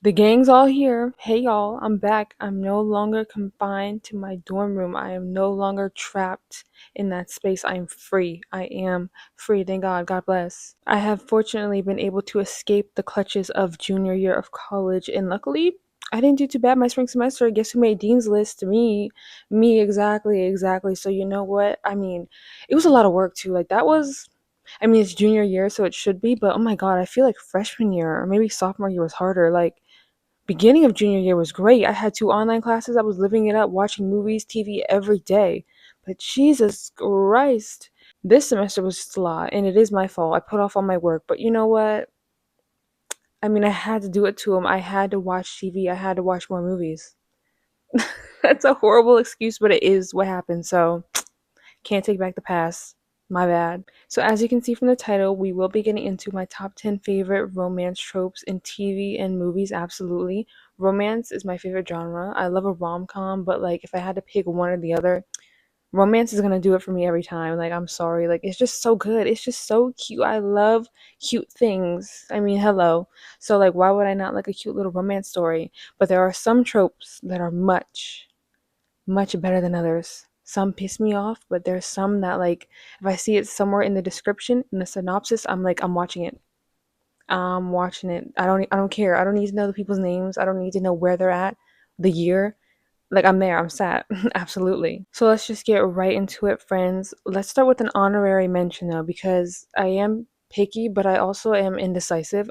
The gang's all here. Hey y'all, I'm back. I'm no longer confined to my dorm room. I am no longer trapped in that space. I am free. I am free. Thank God. God bless. I have fortunately been able to escape the clutches of junior year of college, and luckily, I didn't do too bad my spring semester. Guess who made Dean's List? Me. Me, exactly. So, you know what? I mean, it was a lot of work too. Like, that was. I mean, it's junior year, so it should be, but oh my God, I feel like freshman year or maybe sophomore year was harder. Like, beginning of junior year was great. I had two online classes. I was living it up, watching movies, TV every day. But Jesus Christ, this semester was just a lot, and it is my fault. I put off all my work, but you know what? I mean, I had to do it to him. I had to watch TV. I had to watch more movies. That's a horrible excuse, but it is what happened. So can't take back the past. My bad. So, as you can see from the title, we will be getting into my top 10 favorite romance tropes in TV and movies. Absolutely. Romance is my favorite genre. I love a rom com, but like if I had to pick one or the other, romance is gonna do it for me every time. Like, I'm sorry. Like, it's just so good. It's just so cute. I love cute things. I mean, hello. So, like, why would I not like a cute little romance story? But there are some tropes that are much better than others. Some piss me off, but there's some that like if I see it somewhere in the description, in the synopsis, I'm like, I'm watching it. I'm watching it. I don't care. I don't need to know the people's names. I don't need to know where they're at, the year. Like, I'm there. I'm sat. Absolutely. So let's just get right into it, friends. Let's start with an honorary mention though, because I am picky, but I also am indecisive.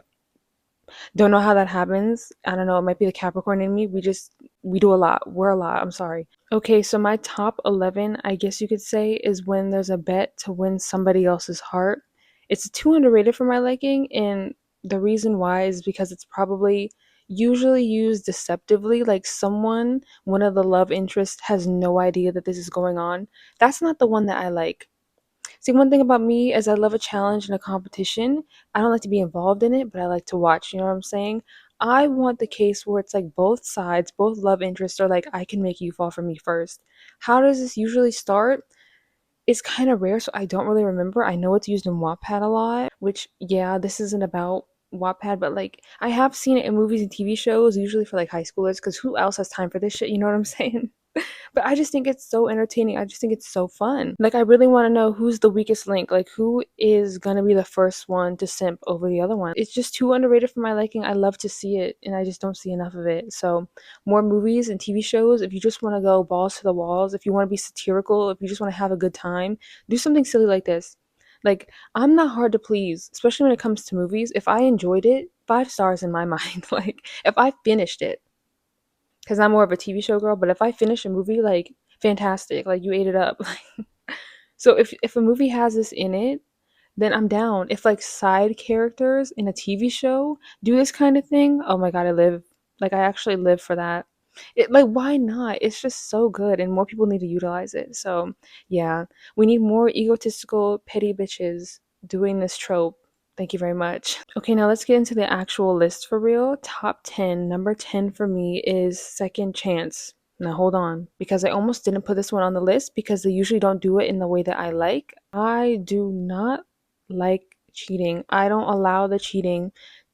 Don't know how that happens. I don't know. It might be the Capricorn in me. We do a lot. We're a lot. I'm sorry. Okay, so my top 11, I guess you could say, is when there's a bet to win somebody else's heart. It's too underrated for my liking, and the reason why is because it's probably usually used deceptively. Like, one of the love interests, has no idea that this is going on. That's not the one that I like. See, one thing about me is I love a challenge and a competition. I don't like to be involved in it, but I like to watch. You know what I'm saying? I want the case where it's like both sides, both love interests are like, I can make you fall for me first. How does this usually start? It's kind of rare, so I don't really remember. I know it's used in Wattpad a lot, which, yeah, this isn't about Wattpad, but like, I have seen it in movies and TV shows, usually for like high schoolers, because who else has time for this shit? You know what I'm saying? But I just think it's so entertaining. I just think it's so fun. Like, I really want to know who's the weakest link. Like, who is going to be the first one to simp over the other one? It's just too underrated for my liking. I love to see it, and I just don't see enough of it. So, more movies and TV shows. If you just want to go balls to the walls, if you want to be satirical, if you just want to have a good time, do something silly like this. Like, I'm not hard to please, especially when it comes to movies. If I enjoyed it, 5 stars in my mind. Like, if I finished it, because I'm more of a TV show girl. But if I finish a movie, like, fantastic, like, you ate it up. So if a movie has this in it, then I'm down. If like side characters in a TV show do this kind of thing, oh my God, I actually live for that. It, like, why not? It's just so good, and more people need to utilize it. So yeah, we need more egotistical petty bitches doing this trope. Thank you very much. Okay, now let's get into the actual list for real. Top 10. Number 10 for me is Second Chance. Now hold on, because I almost didn't put this one on the list because they usually don't do it in the way that I like. I do not like cheating. I don't allow the cheating,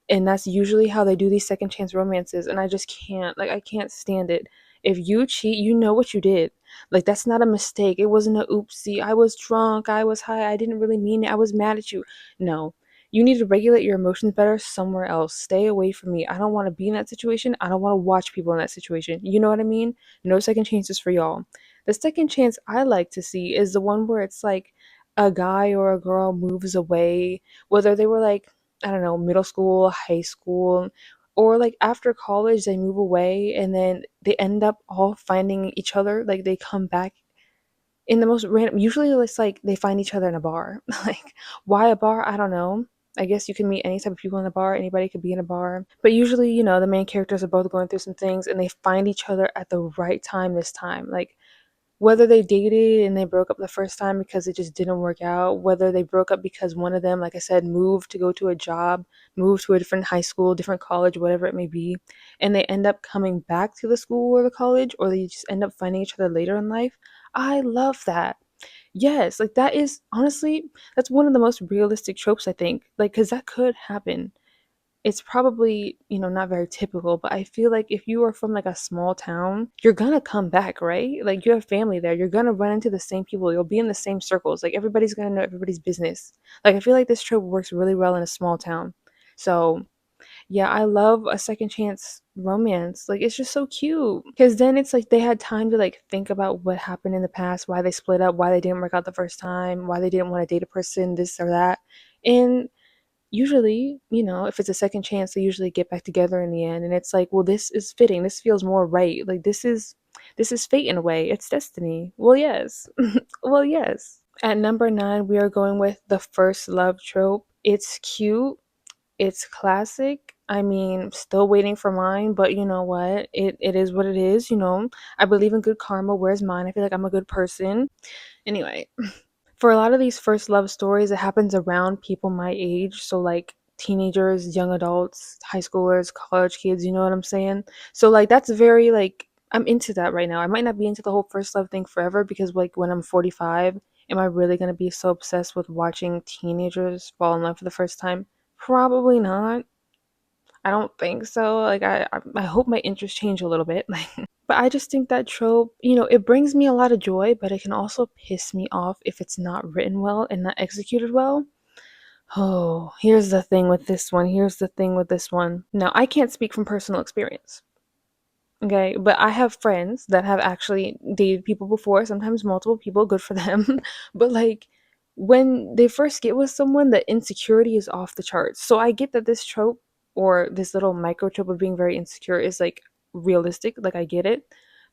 and that's usually how they do these second chance romances, and I just can't. Like, I can't stand it. If you cheat, you know what you did. Like, that's not a mistake. It wasn't a oopsie. I was drunk. I was high. I didn't really mean it. I was mad at you. No. You need to regulate your emotions better somewhere else. Stay away from me. I don't want to be in that situation. I don't want to watch people in that situation. You know what I mean? No second chances for y'all. The second chance I like to see is the one where it's like a guy or a girl moves away, whether they were like, I don't know, middle school, high school, or like after college, they move away and then they end up all finding each other. Like, they come back in the most random, usually it's like they find each other in a bar. Like, why a bar? I don't know. I guess you can meet any type of people in a bar. Anybody could be in a bar. But usually, the main characters are both going through some things and they find each other at the right time this time. Like, whether they dated and they broke up the first time because it just didn't work out, whether they broke up because one of them, like I said, moved to go to a job, moved to a different high school, different college, whatever it may be, and they end up coming back to the school or the college, or they just end up finding each other later in life. I love that. Yes, like, that is honestly, that's one of the most realistic tropes, I think. Like, because that could happen. it's probably, not very typical, but I feel like if you are from like a small town, you're gonna come back, right? Like you have family there, you're gonna run into the same people, you'll be in the same circles, like everybody's gonna know everybody's business. Like I feel like this trope works really well in a small town. So yeah, I love a second chance romance. Like it's just so cute. Because then it's like they had time to like think about what happened in the past, why they split up, why they didn't work out the first time, why they didn't want to date a person, this or that. And usually, if it's a second chance, they usually get back together in the end. And it's like, well, this is fitting. This feels more right. Like this is fate in a way. It's destiny. Well, yes. Well, yes. At number 9, we are going with the first love trope. It's cute, it's classic. I mean, still waiting for mine, but you know what? It is what it is. I believe in good karma. Where's mine? I feel like I'm a good person. Anyway, for a lot of these first love stories, it happens around people my age. So, like teenagers, young adults, high schoolers, college kids, you know what I'm saying? So, like, that's very, like, I'm into that right now. I might not be into the whole first love thing forever because, like, when I'm 45, am I really going to be so obsessed with watching teenagers fall in love for the first time? Probably not. I don't think so. Like, I hope my interests change a little bit. But I just think that trope, it brings me a lot of joy, but it can also piss me off if it's not written well and not executed well. Oh, here's the thing with this one. Here's the thing with this one. Now, I can't speak from personal experience. Okay, but I have friends that have actually dated people before, sometimes multiple people, good for them. But like when they first get with someone, the insecurity is off the charts. So I get that this trope or this little micro trope of being very insecure is like realistic, like I get it.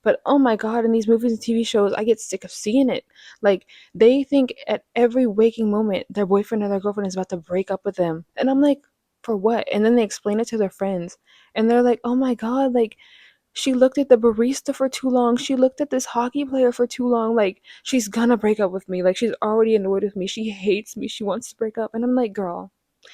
But oh my god, in these movies and TV shows, I get sick of seeing it. Like they think at every waking moment their boyfriend or their girlfriend is about to break up with them. And I'm like, for what? And then they explain it to their friends. And they're like, oh my god, like she looked at the barista for too long. She looked at this hockey player for too long. Like, she's gonna break up with me. Like, she's already annoyed with me. She hates me. She wants to break up. And I'm like, girl,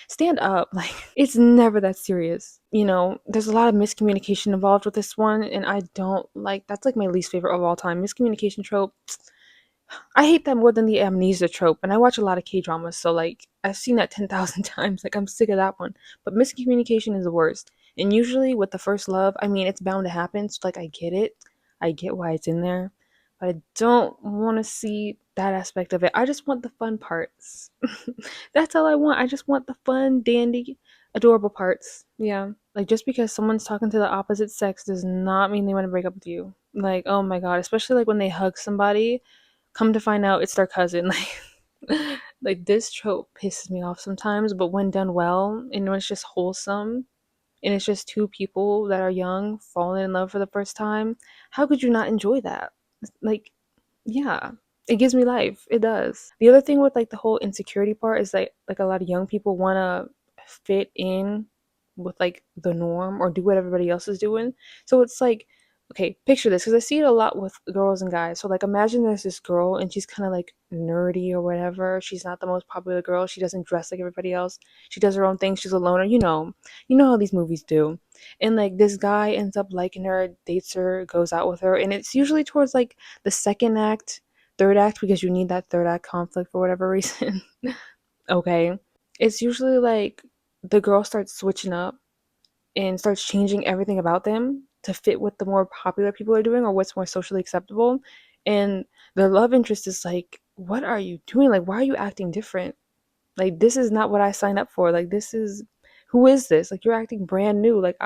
stand up. Like, it's never that serious. There's a lot of miscommunication involved with this one. And I don't like, that's like my least favorite of all time. Miscommunication trope. I hate that more than the amnesia trope. And I watch a lot of K dramas. So, like, I've seen that 10,000 times. Like, I'm sick of that one. But miscommunication is the worst. And usually with the first love, I mean, it's bound to happen. So, like, I get it. I get why it's in there. But I don't want to see that aspect of it. I just want the fun parts. That's all I want. I just want the fun, dandy, adorable parts. Yeah. Like, just because someone's talking to the opposite sex does not mean they want to break up with you. Like, oh my God. Especially, like, when they hug somebody, come to find out it's their cousin. Like this trope pisses me off sometimes, but when done well and when it's just wholesome and it's just two people that are young falling in love for the first time, how could you not enjoy that? Like, yeah, it gives me life. It does. The other thing with like the whole insecurity part is like a lot of young people want to fit in with like the norm or do what everybody else is doing. So it's like, okay, picture this because I see it a lot with girls and guys. So like imagine there's this girl and she's kind of like nerdy or whatever. She's not the most popular girl. She doesn't dress like everybody else. She does her own thing. She's a loner. You know how these movies do. And like this guy ends up liking her, dates her, goes out with her, and it's usually towards like the second act, third act, because you need that third act conflict for whatever reason. Okay. It's usually like the girl starts switching up and starts changing everything about them to fit what the more popular people are doing or what's more socially acceptable. And the love interest is like, what are you doing? Like, why are you acting different? Like, this is not what I signed up for. Like, this is who is this? Like, you're acting brand new. Like,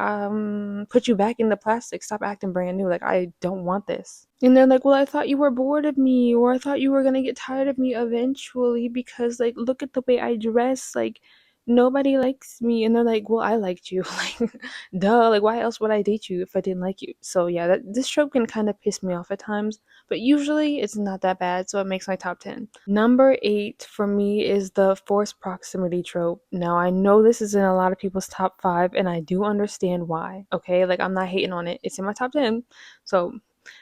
put you back in the plastic. Stop acting brand new. Like, I don't want this. And they're like, well, I thought you were bored of me, or I thought you were gonna get tired of me eventually because, like, look at the way I dress. Like, nobody likes me. And they're like, well, I liked you. Like, duh. Like, why else would I date you if I didn't like you? So, yeah, this trope can kind of piss me off at times, but usually it's not that bad, so it makes my top 10. Number 8 for me is the forced proximity trope. Now, I know this is in a lot of people's top 5, and I do understand why, okay? Like, I'm not hating on it. It's in my top 10, so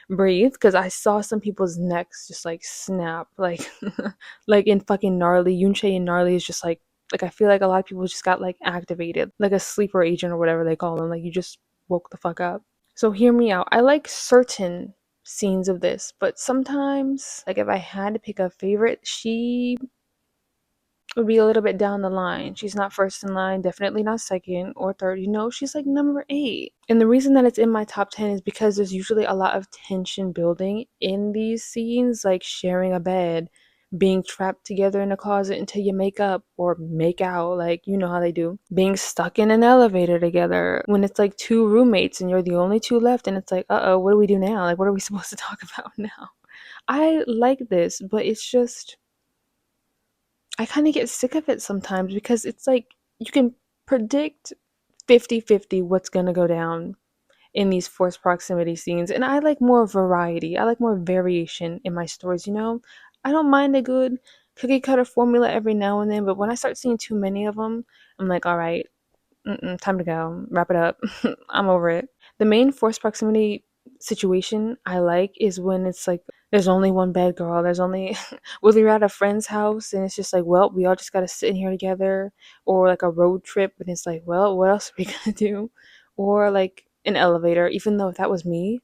breathe, because I saw some people's necks just, like, snap, like, like in fucking Gnarly. Yunche and Gnarly is just, like, I feel like a lot of people just got, like, activated, like a sleeper agent or whatever they call them. Like, you just woke the fuck up. So hear me out. I like certain scenes of this, but sometimes, like if I had to pick a favorite, she would be a little bit down the line. She's not first in line, definitely not second or third. She's like number 8. And the reason that it's in my top 10 is because there's usually a lot of tension building in these scenes, like sharing a bed, being trapped together in a closet until you make up or make out, like you know how they do, being stuck in an elevator together when it's like two roommates and you're the only two left, and it's like, uh-oh, what do we do now? Like, what are we supposed to talk about now? I like this, but it's just, I kind of get sick of it sometimes because it's like you can predict 50-50 what's going to go down in these forced proximity scenes. And I like more variety. I like more variation in my stories. I don't mind a good cookie cutter formula every now and then, but when I start seeing too many of them, I'm like, all right, time to go. Wrap it up. I'm over it. The main forced proximity situation I like is when it's like there's only one bed, girl. There's only whether you're at a friend's house and it's just like, well, we all just gotta sit in here together, or like a road trip and it's like, well, what else are we gonna do? Or like an elevator, even though if that was me,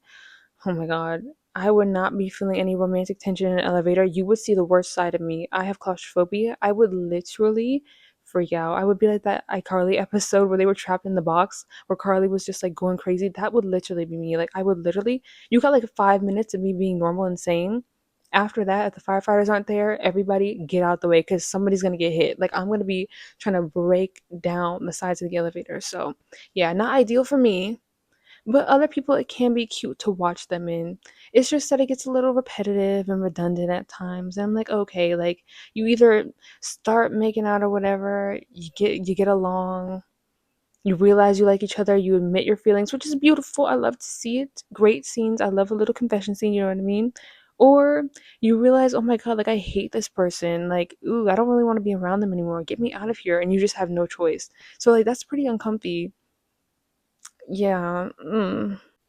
oh my god, I would not be feeling any romantic tension in an elevator. You would see the worst side of me. I have claustrophobia. I would literally freak out. I would be like that iCarly episode where they were trapped in the box, where Carly was just like going crazy. That would literally be me. Like, I would literally, you got like 5 minutes of me being normal and sane. After that, if the firefighters aren't there, everybody get out the way because somebody's gonna get hit. Like, I'm gonna be trying to break down the sides of the elevator. So yeah, not ideal for me, but other people, it can be cute to watch them in. It's just that it gets a little repetitive and redundant at times. And I'm like, okay, like you either start making out or whatever, you get along, you realize you like each other, you admit your feelings, which is beautiful. I love to see it. Great scenes. I love a little confession scene, you know what I mean? Or you realize, oh my god, like I hate this person. Like, ooh, I don't really want to be around them anymore. Get me out of here. And you just have no choice. So like that's pretty uncomfy. Yeah.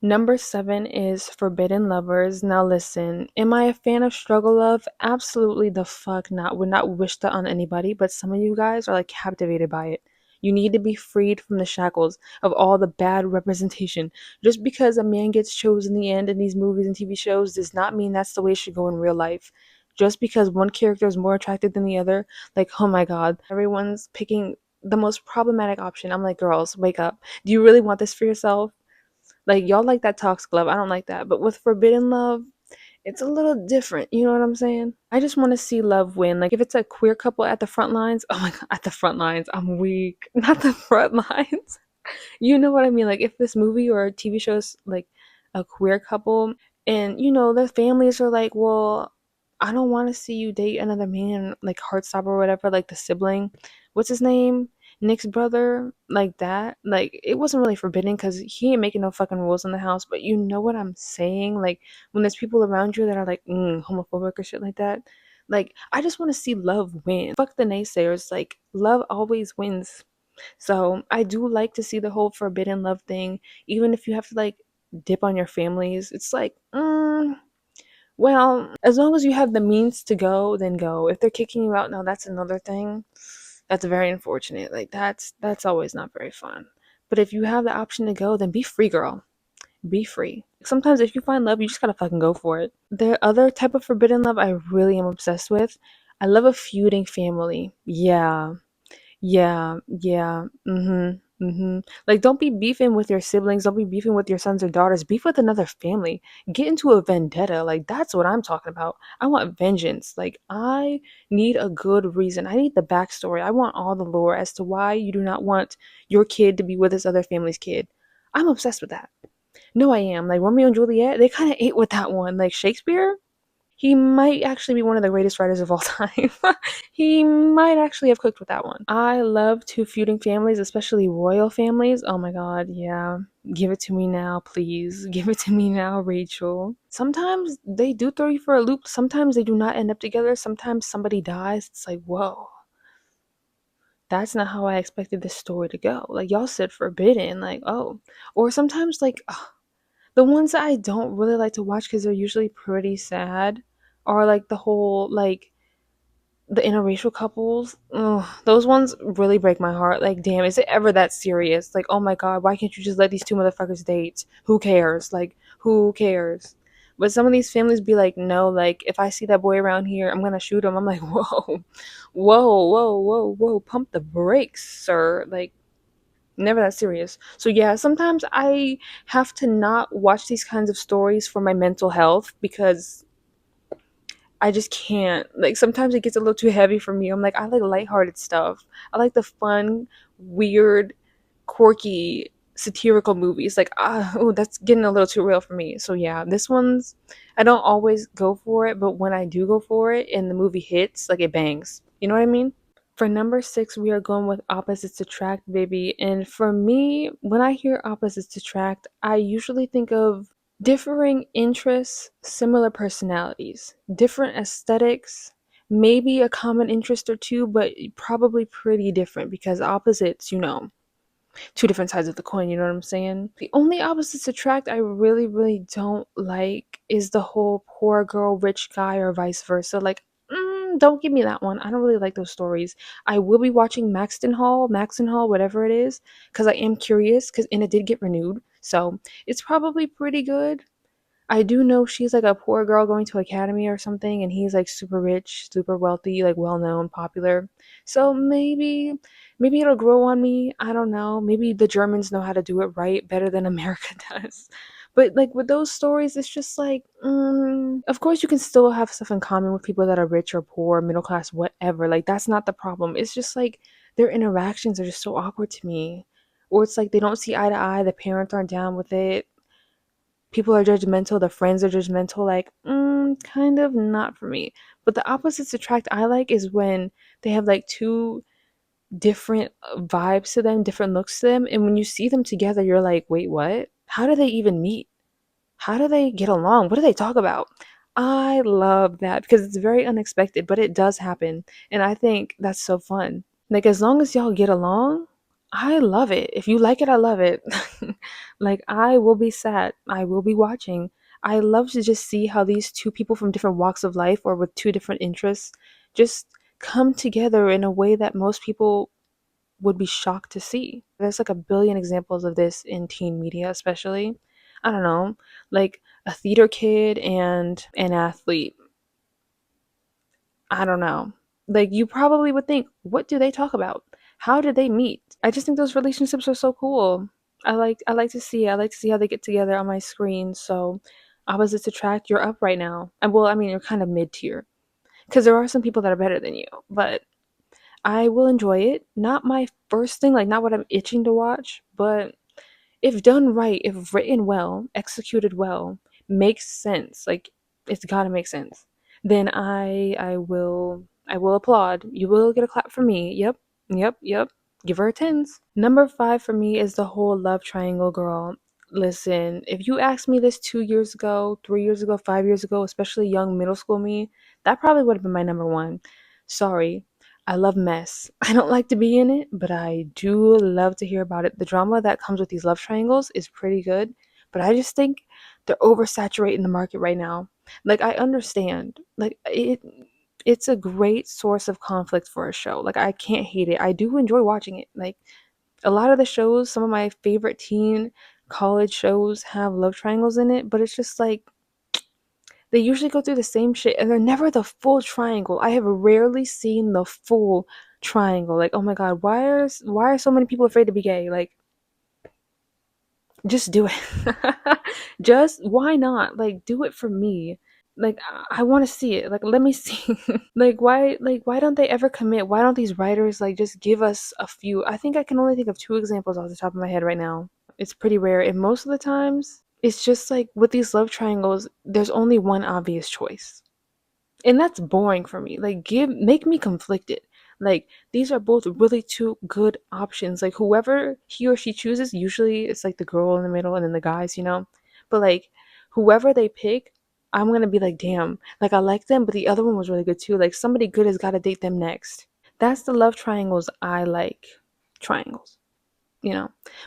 Number 7 is Forbidden Lovers. Now listen, am I a fan of struggle love? Absolutely the fuck not. Would not wish that on anybody, but some of you guys are like captivated by it. You need to be freed from the shackles of all the bad representation. Just because a man gets chosen in the end in these movies and TV shows does not mean that's the way it should go in real life. Just because one character is more attractive than the other, like, oh my god, everyone's picking the most problematic option. I'm like, girls, wake up. Do you really want this for yourself? Like, y'all like that toxic love. I don't like that. But with forbidden love, it's a little different. You know what I'm saying? I just want to see love win. Like, if it's a queer couple at the front lines, oh my god, at the front lines, I'm weak. Not the front lines. You know what I mean? Like, if this movie or TV show is like a queer couple, and their families are like, well, I don't want to see you date another man, like Heartstopper or whatever, like the sibling. What's his name? Nick's brother, like that. Like, it wasn't really forbidden because he ain't making no fucking rules in the house, but you know what I'm saying? Like, when there's people around you that are like homophobic or shit like that, like, I just want to see love win. Fuck the naysayers. Like, love always wins. So I do like to see the whole forbidden love thing, even if you have to like dip on your families. It's like, well, as long as you have the means to go, then go. If they're kicking you out, now that's another thing. That's very unfortunate. Like that's always not very fun. But if you have the option to go, then be free, girl. Be free. Sometimes if you find love, you just gotta fucking go for it. The other type of forbidden love I really am obsessed with. I love a feuding family. Yeah. Yeah, yeah. Like, don't be beefing with your siblings, don't be beefing with your sons or daughters. Beef with another family. Get into a vendetta. Like, that's what I'm talking about. I want vengeance. Like, I need a good reason. I need the backstory. I want all the lore as to why you do not want your kid to be with this other family's kid. I'm obsessed with that. No, I am. Like Romeo and Juliet, they kind of ate with that one. Like Shakespeare, he might actually be one of the greatest writers of all time. He might actually have cooked with that one. I love two feuding families, especially royal families. Oh my god, yeah. Give it to me now, please. Give it to me now, Rachel. Sometimes they do throw you for a loop. Sometimes they do not end up together. Sometimes somebody dies. It's like, whoa. That's not how I expected this story to go. Like, y'all said forbidden. Like, oh. Or sometimes, like, the ones that I don't really like to watch because they're usually pretty sad are like the whole like the interracial couples. Ugh, those ones really break my heart. Like, damn, is it ever that serious? Like, oh my god, why can't you just let these two motherfuckers date? Who cares? Like, who cares? But some of these families be like, no, like if I see that boy around here, I'm gonna shoot him. I'm like, whoa, whoa, pump the brakes, sir. Like, never that serious. So yeah, sometimes I have to not watch these kinds of stories for my mental health because I just can't. Like sometimes it gets a little too heavy for me. I'm like, I like lighthearted stuff. I like the fun, weird, quirky, satirical movies. Like, oh, that's getting a little too real for me. So yeah, this one's I don't always go for it, but when I do go for it and the movie hits, like it bangs. You know what I mean? For number six, we are going with opposites attract, baby. And for me, when I hear opposites attract, I usually think of differing interests, similar personalities, different aesthetics, maybe a common interest or two, but probably pretty different because opposites, two different sides of the coin, you know what I'm saying? The only opposites attract I really, really don't like is the whole poor girl, rich guy, or vice versa. Like, don't give me that one. I don't really like those stories. I will be watching Maxton Hall, whatever it is, because I am curious, and it did get renewed. So it's probably pretty good. I do know she's like a poor girl going to academy or something, and he's like super rich, super wealthy, like well known, popular. So maybe it'll grow on me. I don't know. Maybe the Germans know how to do it right better than America does. But like with those stories, it's just like, of course you can still have stuff in common with people that are rich or poor, middle class, whatever. Like that's not the problem. It's just like their interactions are just so awkward to me. Or it's like they don't see eye to eye, the parents aren't down with it, people are judgmental, the friends are judgmental, like, kind of not for me. But the opposites attract I like is when they have like two different vibes to them, different looks to them, and when you see them together, you're like, wait, what? How do they even meet? How do they get along? What do they talk about? I love that because it's very unexpected, but it does happen. And I think that's so fun. Like, as long as y'all get along, I love it. If you like it, I love it. Like, I will be sad. I will be watching. I love to just see how these two people from different walks of life or with two different interests just come together in a way that most people would be shocked to see. There's like a billion examples of this in teen media, especially. I don't know, like a theater kid and an athlete. I don't know. Like you probably would think, what do they talk about? How did they meet? I just think those relationships are so cool. I like to see how they get together on my screen. So opposites attract, you're up right now. And well, I mean you're kind of mid tier. Because there are some people that are better than you, but I will enjoy it. Not my first thing, like not what I'm itching to watch, but if done right, if written well, executed well, makes sense, like it's gotta make sense, then I will applaud. You will get a clap from me. Yep, yep. Give her a tens. Number five for me is the whole love triangle girl. Listen, if you asked me this 2 years ago, 3 years ago, 5 years ago, especially young middle school me, that probably would have been my number one. Sorry, I love mess. I don't like to be in it, but I do love to hear about it. The drama that comes with these love triangles is pretty good, but I just think they're oversaturating the market right now. Like I understand. Like it's a great source of conflict for a show. Like I can't hate it. I do enjoy watching it. Like a lot of the shows, some of my favorite teen college shows have love triangles in it, but it's just like they usually go through the same shit and they're never the full triangle. I have rarely seen the full triangle. Like, oh my god, why are so many people afraid to be gay? Like, just do it. Just why not? Like, do it for me. Like, I want to see it. Like, let me see. Like why don't they ever commit? Why don't these writers like just give us a few? I think I can only think of two examples off the top of my head right now. It's pretty rare, and most of the times it's just like with these love triangles, there's only one obvious choice. And that's boring for me. Like make me conflicted. Like these are both really two good options. Like whoever he or she chooses, usually it's like the girl in the middle and then the guys. But like whoever they pick, I'm gonna be like, damn, like I like them, but the other one was really good too. Like somebody good has gotta date them next. That's the love triangles I like. Triangles.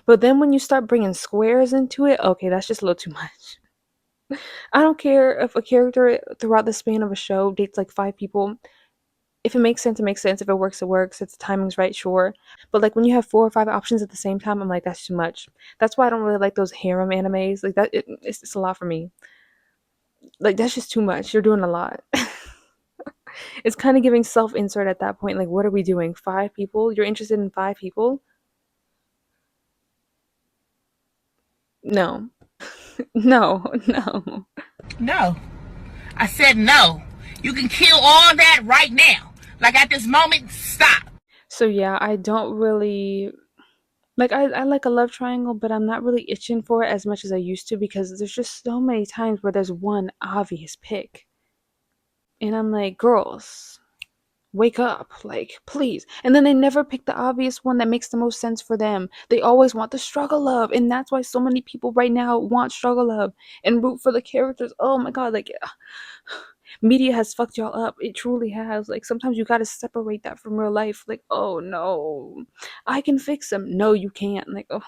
But then when you start bringing squares into it, okay, that's just a little too much. I don't care if a character throughout the span of a show dates like five people. If it makes sense, it makes sense. If it works, it works. If the timing's right, sure. But like when you have four or five options at the same time, I'm like, that's too much. That's why I don't really like those harem animes. Like that, it's a lot for me. Like, that's just too much. You're doing a lot. It's kind of giving self insert at that point. Like, what are we doing? 5 people? You're interested in 5 people? No. No, no. No. I said no. You can kill all that right now. Like at this moment, stop. So, yeah, I don't really. Like, I like a love triangle, but I'm not really itching for it as much as I used to because there's just so many times where there's one obvious pick. And I'm like, girls, wake up, like, please. And then they never pick the obvious one that makes the most sense for them. They always want the struggle love, and that's why so many people right now want struggle love and root for the characters. Oh my god, like, media has fucked y'all up. It truly has. Like, sometimes you gotta separate that from real life. Like, oh no, I can fix them. No, you can't. Like, oh,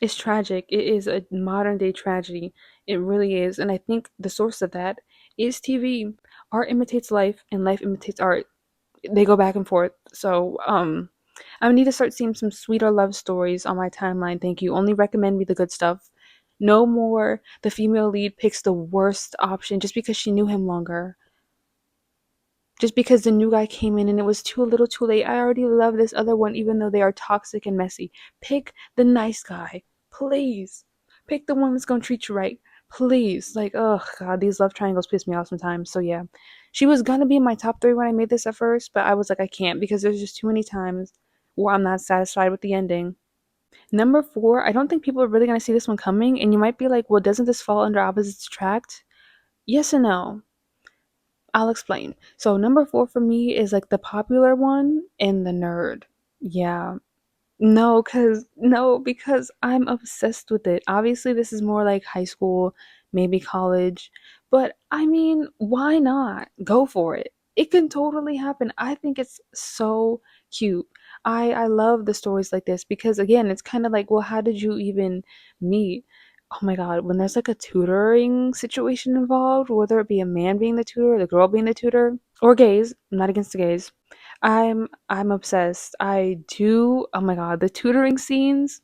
it's tragic. It is a modern day tragedy. It really is. And I think the source of that is TV. Art imitates life, and life imitates art. They go back and forth. So, I need to start seeing some sweeter love stories on my timeline. Thank you. Only recommend me the good stuff. No more the female lead picks the worst option just because she knew him longer. Just because the new guy came in and it was too little too late. I already love this other one, even though they are toxic and messy. Pick the nice guy. Please. Pick the one that's gonna treat you right. Please. Like, oh god, these love triangles piss me off sometimes. So yeah. She was gonna be in my top three when I made this at first, but I was like, I can't because there's just too many times where I'm not satisfied with the ending. Number four, I don't think people are really gonna see this one coming, and you might be like, well, doesn't this fall under opposites attract? Yes and no. I'll explain. So number four for me is like the popular one and the nerd. Yeah. No, because I'm obsessed with it. Obviously, this is more like high school, maybe college, but I mean, why not? Go for it. It can totally happen. I think it's so cute. I love the stories like this because again, it's kind of like, well, how did you even meet? Oh my God, when there's like a tutoring situation involved, whether it be a man being the tutor, or the girl being the tutor, or gays, I'm not against the gays. I'm obsessed. I do. Oh my god, the tutoring scenes.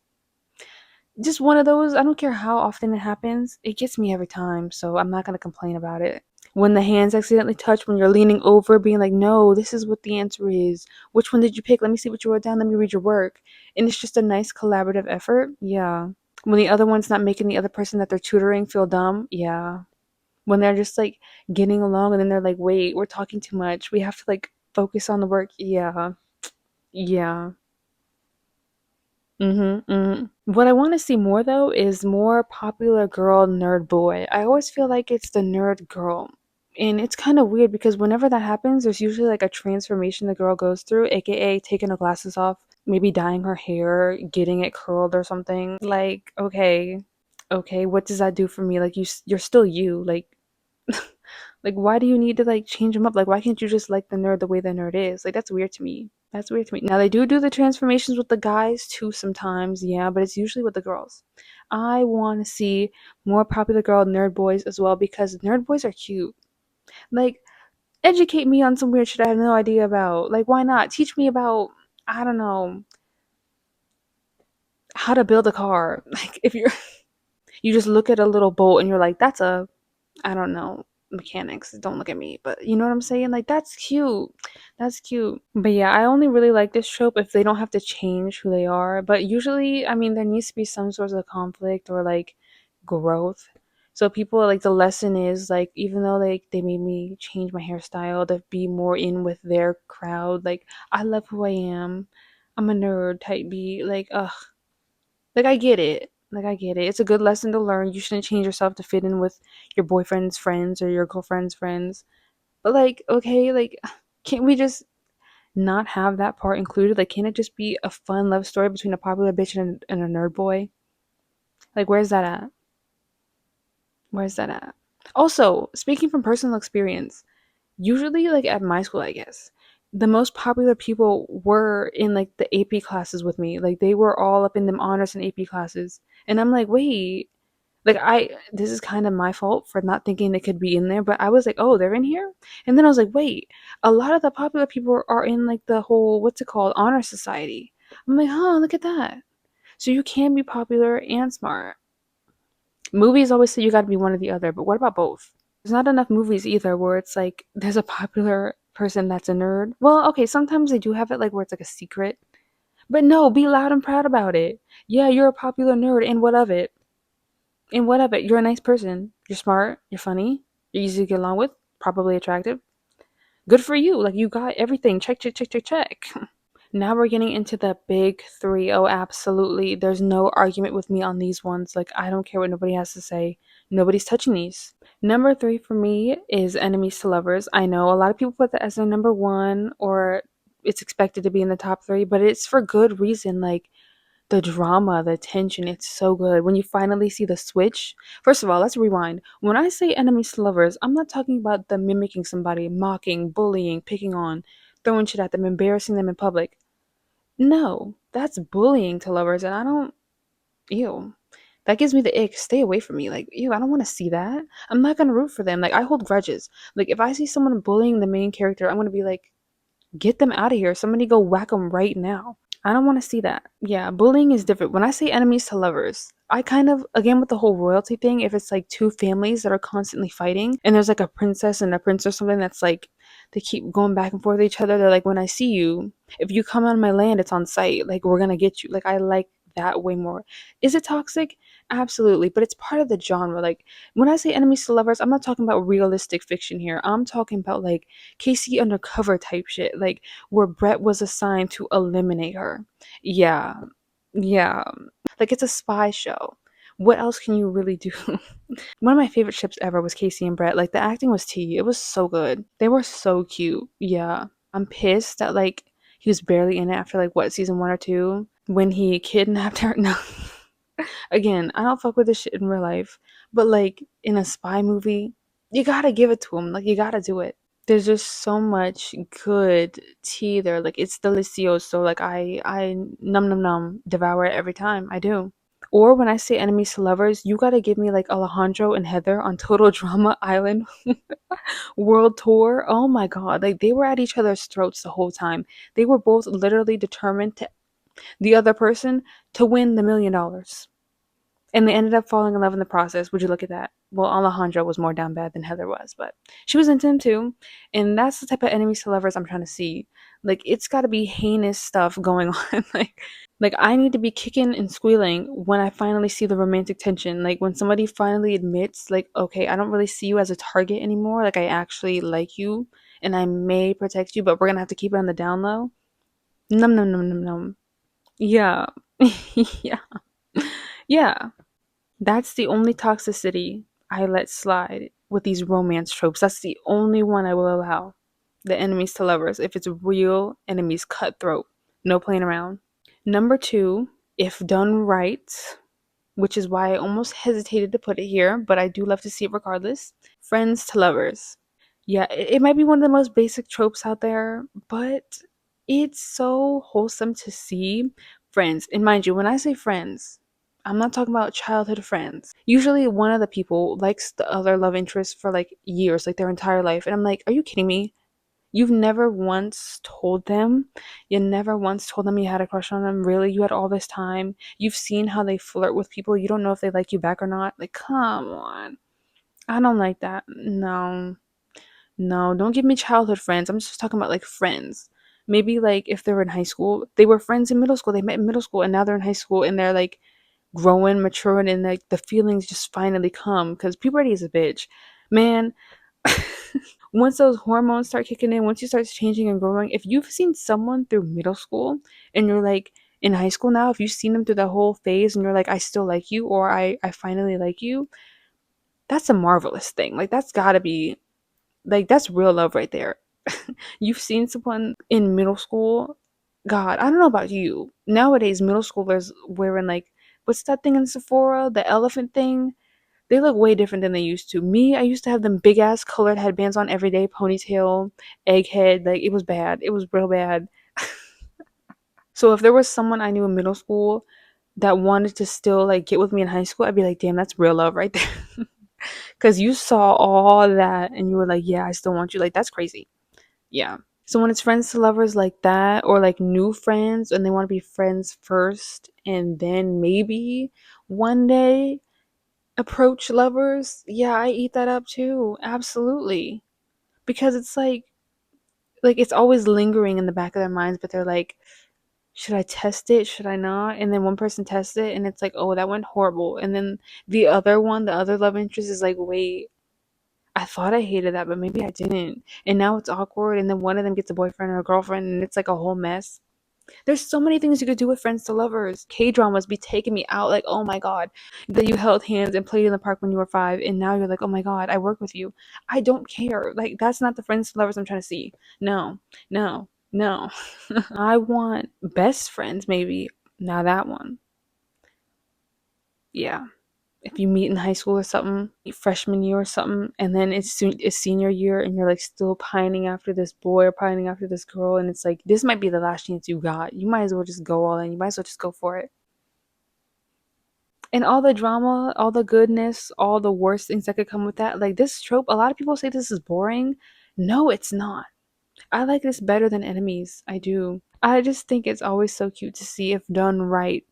Just one of those. I don't care how often it happens. It gets me every time, so I'm not gonna complain about it. When the hands accidentally touch, when you're leaning over, being like, "No, this is what the answer is. Which one did you pick? Let me see what you wrote down. Let me read your work." And it's just a nice collaborative effort. Yeah. When the other one's not making the other person that they're tutoring feel dumb. Yeah. When they're just like getting along, and then they're like, "Wait, we're talking too much. We have to like focus on the work." Yeah. Yeah. What I want to see more though is more popular girl nerd boy. I always feel like it's the nerd girl. And it's kind of weird because whenever that happens, there's usually like a transformation the girl goes through, aka taking her glasses off, maybe dyeing her hair, getting it curled or something. Like, okay, what does that do for me? Like you're still you. Like like why do you need to like change them up? Like why can't you just like the nerd the way the nerd is? Like that's weird to me. That's weird to me. Now they do the transformations with the guys too sometimes, yeah, but it's usually with the girls. I want to see more popular girl nerd boys as well because nerd boys are cute. Like educate me on some weird shit I have no idea about. Like why not? Teach me about I don't know how to build a car. Like if you just look at a little bolt and you're like that's a I don't know, mechanics. Don't look at me, but you know what I'm saying? Like that's cute. That's cute. But yeah, I only really like this trope if they don't have to change who they are. But usually, I mean, there needs to be some sort of conflict or like growth. So people like the lesson is like even though they made me change my hairstyle to be more in with their crowd, like I love who I am. I'm a nerd type B. Like like I get it. Like I get it. It's a good lesson to learn. You shouldn't change yourself to fit in with your boyfriend's friends or your girlfriend's friends. But like, okay, like can't we just not have that part included? Like can't it just be a fun love story between a popular bitch and a nerd boy? Like where's that at? Where's that at? Also, speaking from personal experience, usually like at my school, I guess, the most popular people were in like the AP classes with me. Like they were all up in them honors and AP classes. And I'm like, wait, like I this is kind of my fault for not thinking they could be in there, but I was like, oh, they're in here? And then I was like, wait, a lot of the popular people are in like the whole what's it called? Honor society. I'm like, huh, look at that. So you can be popular and smart. Movies always say you got to be one or the other, but what about both? There's not enough movies either where it's like there's a popular person that's a nerd. Well, okay, sometimes they do have it like where it's like a secret. But no, be loud and proud about it. Yeah, you're a popular nerd, and what of it? And what of it? You're a nice person. You're smart. You're funny. You're easy to get along with. Probably attractive. Good for you. Like you got everything. Check, check, check, check, check. Now we're getting into the big three. Oh, absolutely. There's no argument with me on these ones. Like, I don't care what nobody has to say. Nobody's touching these. Number three for me is enemies to lovers. I know a lot of people put that as their number one, or it's expected to be in the top three, but it's for good reason. Like, the drama, the tension, it's so good. When you finally see the switch, first of all, let's rewind. When I say enemies to lovers, I'm not talking about them mimicking somebody, mocking, bullying, picking on, throwing shit at them, embarrassing them in public. No, that's bullying to lovers, and I don't. Ew. That gives me the ick. Stay away from me. Like, ew, I don't want to see that. I'm not gonna root for them. Like, I hold grudges. Like, if I see someone bullying the main character, I'm gonna be like, get them out of here. Somebody go whack them right now. I don't want to see that. Yeah, bullying is different. When I say enemies to lovers, I kind of, again, with the whole royalty thing, if it's like two families that are constantly fighting and there's like a princess and a prince or something that's like, they keep going back and forth with each other. They're like, when I see you, if you come on my land, it's on sight. Like, we're going to get you. Like, I like that way more. Is it toxic? Absolutely. But it's part of the genre. Like, when I say enemies to lovers, I'm not talking about realistic fiction here. I'm talking about like Casey undercover type shit. Like, where Brett was assigned to eliminate her. Yeah. Yeah. Like it's a spy show. What else can you really do? One of my favorite ships ever was Casey and Brett. Like the acting was tea. It was so good. They were so cute. Yeah. I'm pissed that like he was barely in it after like what season one or two when he kidnapped her. No. Again, I don't fuck with this shit in real life. But like in a spy movie, you gotta give it to him. Like you gotta do it. There's just so much good tea there. Like it's delicioso. Like I num num num devour it every time. I do. Or when I say enemies to lovers, you gotta give me like Alejandro and Heather on Total Drama Island World Tour. Oh my god. Like they were at each other's throats the whole time. They were both literally determined to the other person to win the $1 million. And they ended up falling in love in the process. Would you look at that? Well, Alejandra was more down bad than Heather was, but she was into him too. And that's the type of enemies to lovers I'm trying to see. Like, it's got to be heinous stuff going on. like I need to be kicking and squealing when I finally see the romantic tension. Like when somebody finally admits, like, okay, I don't really see you as a target anymore. Like I actually like you, and I may protect you, but we're gonna have to keep it on the down low. Num num num num num. Yeah, yeah, yeah. That's the only toxicity I let slide with these romance tropes. That's the only one I will allow. The enemies to lovers. If it's real enemies, cutthroat. No playing around. Number two, if done right, which is why I almost hesitated to put it here, but I do love to see it regardless. Friends to lovers. Yeah, it might be one of the most basic tropes out there, but it's so wholesome to see friends. And mind you, when I say friends, I'm not talking about childhood friends. Usually one of the people likes the other love interest for like years, like their entire life. And I'm like, are you kidding me? You've never once told them. You never once told them you had a crush on them. Really? You had all this time. You've seen how they flirt with people. You don't know if they like you back or not. Like, come on. I don't like that. No. No, don't give me childhood friends. I'm just talking about like friends. Maybe like if they were in high school, they were friends in middle school. They met in middle school and now they're in high school and they're like growing, maturing, and like the feelings just finally come because puberty is a bitch. Man, once those hormones start kicking in, once you start changing and growing, if you've seen someone through middle school and you're like in high school now, if you've seen them through that whole phase and you're like, I still like you or I finally like you, that's a marvelous thing. Like that's gotta be like that's real love right there. You've seen someone in middle school. God, I don't know about you. Nowadays, middle schoolers wearing like what's that thing in Sephora? The elephant thing. They look way different than they used to. Me, I used to have them big ass colored headbands on every day, ponytail, egghead. Like it was bad. It was real bad. So if there was someone I knew in middle school that wanted to still like get with me in high school, I'd be like, damn, that's real love right there. Cause you saw all that and you were like, yeah, I still want you. Like that's crazy. Yeah. So when it's friends to lovers like that, or like new friends and they want to be friends first and then maybe one day Approach lovers, yeah, I eat that up too. Absolutely. Because it's like it's always lingering in the back of their minds, but they're like, should I test it? Should I not? And then one person tests it and it's like, oh, that went horrible. And then the other love interest is like, wait, I thought I hated that, but maybe I didn't. And now it's awkward. And then one of them gets a boyfriend or a girlfriend and it's like a whole mess. There's so many things you could do with friends to lovers. K dramas be taking me out like, oh my god, that you held hands and played in the park when you were 5, and now you're like, oh my god, I work with you. I don't care. Like, that's not the friends to lovers I'm trying to see. No, no, no. I want best friends, maybe. Now that one. Yeah. If you meet in high school or something, freshman year or something, and then it's senior year, and you're like still pining after this boy or pining after this girl, and it's like this might be the last chance you got. You might as well just go all in. You might as well just go for it. And all the drama, all the goodness, all the worst things that could come with that. Like this trope, a lot of people say this is boring. No, it's not. I like this better than enemies. I do. I just think it's always so cute to see if done right.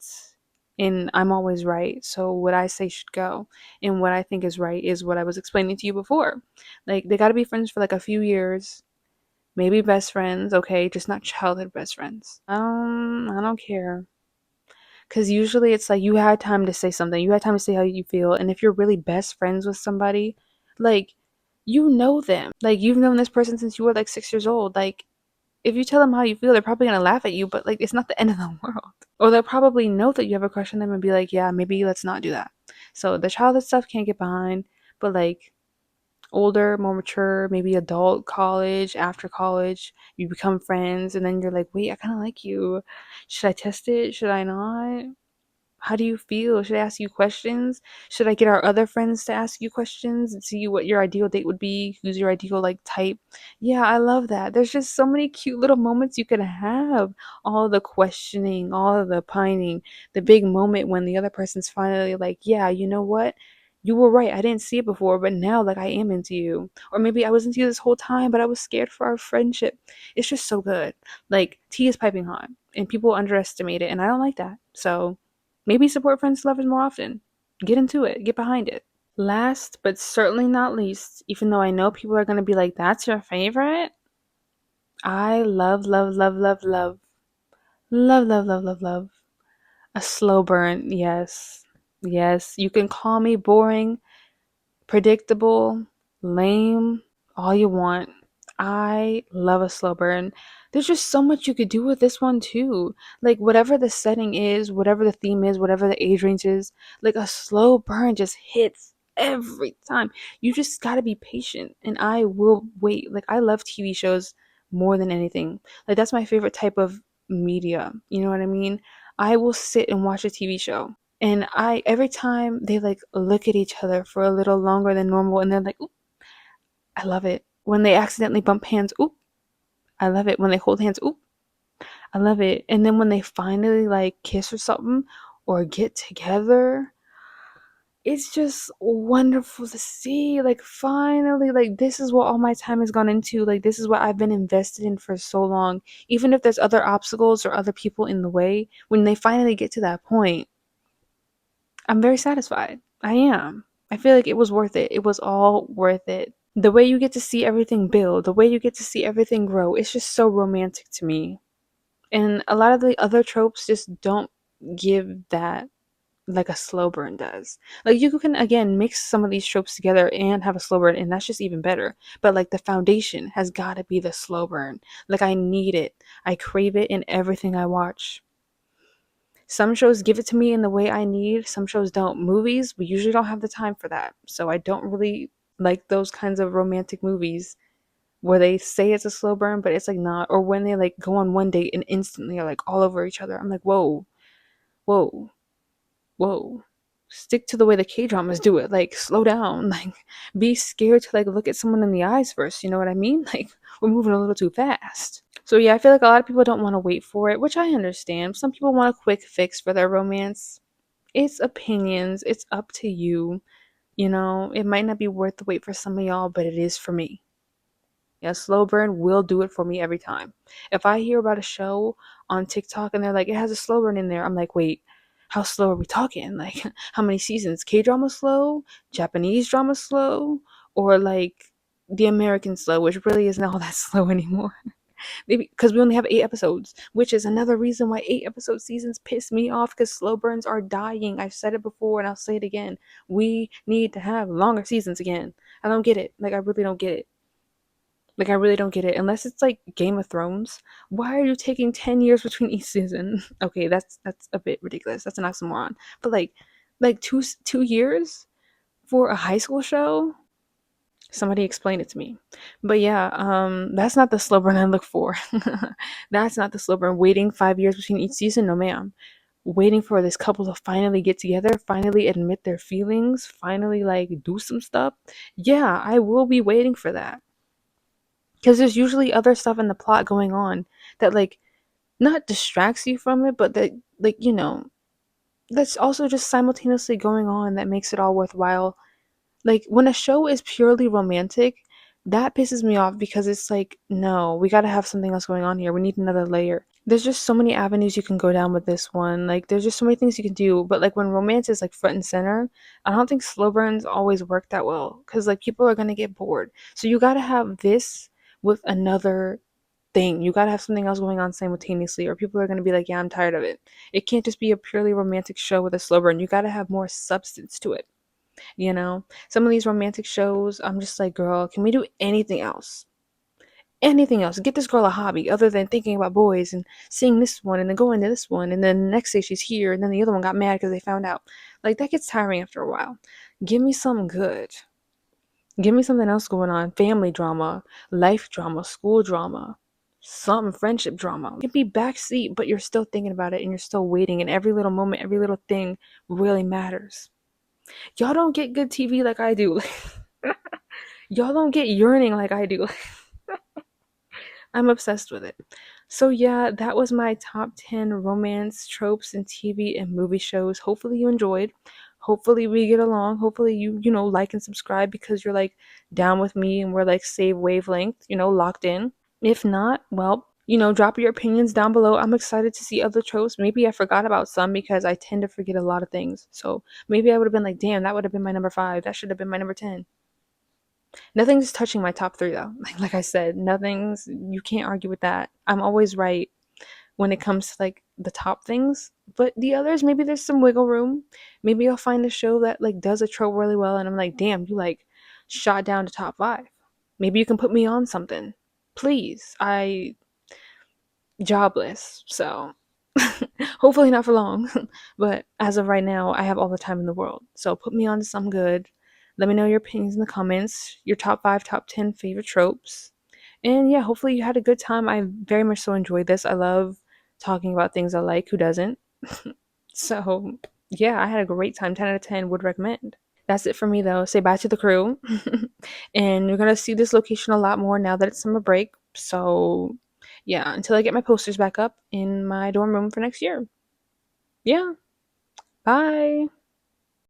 And I'm always right. So what I say should go. And what I think is right is what I was explaining to you before. Like they got to be friends for like a few years. Maybe best friends, okay, just not childhood best friends. I don't care. Cuz usually it's like you had time to say something. You had time to say how you feel, and if you're really best friends with somebody, like you know them. Like you've known this person since you were like 6 years old. Like if you tell them how you feel, they're probably gonna laugh at you, but like it's not the end of the world. Or they'll probably know that you have a crush on them and be like, yeah, maybe let's not do that. So the childhood stuff can't get behind, but like older, more mature, maybe adult, college, after college, you become friends, and then you're like, wait, I kind of like you. Should I test it? Should I not? How do you feel? Should I ask you questions? Should I get our other friends to ask you questions and see what your ideal date would be? Who's your ideal like type? Yeah, I love that. There's just so many cute little moments you could have. All the questioning, all of the pining, the big moment when the other person's finally like, yeah, you know what? You were right. I didn't see it before, but now like I am into you. Or maybe I was into you this whole time, but I was scared for our friendship. It's just so good. Like tea is piping hot and people underestimate it and I don't like that. So maybe support friends to lovers more often. Get into it, get behind it. Last but certainly not least, even though I know people are going to be like, that's your favorite, I love, love, love, love, love, love, love, love, love, love. A slow burn, yes. Yes, you can call me boring, predictable, lame, all you want. I love a slow burn. There's just so much you could do with this one too. Like whatever the setting is, whatever the theme is, whatever the age range is, like a slow burn just hits every time. You just gotta be patient and I will wait. Like I love TV shows more than anything. Like that's my favorite type of media. You know what I mean? I will sit and watch a TV show and I every time they like look at each other for a little longer than normal and they're like, oop, I love it. When they accidentally bump hands, oop, I love it. When they hold hands, oop, I love it. And then when they finally like kiss or something or get together, it's just wonderful to see. Like finally, like this is what all my time has gone into. Like this is what I've been invested in for so long. Even if there's other obstacles or other people in the way, when they finally get to that point, I'm very satisfied. I am. I feel like it was worth it. It was all worth it. The way you get to see everything build, the way you get to see everything grow, it's just so romantic to me. And a lot of the other tropes just don't give that like a slow burn does. Like you can again mix some of these tropes together and have a slow burn, and that's just even better. But like the foundation has got to be the slow burn. Like I need it. I crave it in everything I watch. Some shows give it to me in the way I need, some shows don't. Movies, we usually don't have the time for that. So I don't really like those kinds of romantic movies where they say it's a slow burn, but it's like not. Or when they like go on one date and instantly are like all over each other. I'm like, whoa, whoa, whoa. Stick to the way the K dramas do it. Like, slow down. Like, be scared to like look at someone in the eyes first. You know what I mean? Like, we're moving a little too fast. So yeah, I feel like a lot of people don't want to wait for it, which I understand. Some people want a quick fix for their romance. It's opinions. It's up to you. You know, it might not be worth the wait for some of y'all, but it is for me. Yeah, slow burn will do it for me every time. If I hear about a show on TikTok and they're like, it has a slow burn in there, I'm like, wait, How slow are we talking? Like, how many seasons? K drama slow, Japanese drama slow, or like the American slow, which really isn't all that slow anymore. Maybe because we only have 8 episodes, which is another reason why 8 episode seasons piss me off because slow burns are dying. I've said it before and I'll say it again. We need to have longer seasons again. I don't get it. Like, I really don't get it. Like, I really don't get it. Unless it's like Game of Thrones. Why are you taking 10 years between each season? Okay, that's a bit ridiculous. That's an oxymoron. But like two years for a high school show? Somebody explain it to me. But yeah, that's not the slow burn I look for. That's not the slow burn. Waiting 5 years between each season? No, ma'am. Waiting for this couple to finally get together, finally admit their feelings, finally like do some stuff. Yeah, I will be waiting for that. Because there's usually other stuff in the plot going on that like not distracts you from it, but that like, that's also just simultaneously going on that makes it all worthwhile. Like when a show is purely romantic, that pisses me off because it's like, no, we got to have something else going on here. We need another layer. There's just so many avenues you can go down with this one. Like there's just so many things you can do, but like when romance is like front and center, I don't think slow burns always work that well cuz like people are going to get bored. So you got to have this with another thing. You got to have something else going on simultaneously or people are going to be like, "Yeah, I'm tired of it." It can't just be a purely romantic show with a slow burn. You got to have more substance to it. Some of these romantic shows, I'm just like, girl, can we do anything else? Anything else? Get this girl a hobby other than thinking about boys and seeing this one and then going to this one and then the next day she's here and then the other one got mad because they found out. Like that gets tiring after a while. Give me something good. Give me something else going on. Family drama, life drama, school drama, some friendship drama. It can be backseat, but you're still thinking about it and you're still waiting and every little moment, every little thing really matters. Y'all don't get good TV like I do. Y'all don't get yearning like I do. I'm obsessed with it. So yeah, that was my top 10 romance tropes in TV and movie shows. Hopefully you enjoyed. Hopefully we get along. Hopefully you like and subscribe because you're like down with me and we're like same wavelength, locked in. If not, well, drop your opinions down below. I'm excited to see other tropes. Maybe I forgot about some because I tend to forget a lot of things. So maybe I would have been like, damn, that would have been my number 5. That should have been my number 10. Nothing's touching my top 3 though. Like I said, nothing's you can't argue with that. I'm always right when it comes to like the top things, but the others maybe there's some wiggle room. Maybe I'll find a show that like does a trope really well and I'm like, "Damn, you like shot down to top 5." Maybe you can put me on something. Please. I jobless. So, hopefully not for long. But as of right now, I have all the time in the world. So put me on to some good. Let me know your opinions in the comments, your top 5, top 10 favorite tropes. And yeah, hopefully you had a good time. I very much so enjoyed this. I love talking about things I like. Who doesn't? So, yeah, I had a great time. 10 out of 10 would recommend. That's it for me though. Say bye to the crew. And you're going to see this location a lot more now that it's summer break. So, yeah, until I get my posters back up in my dorm room for next year. Yeah. Bye.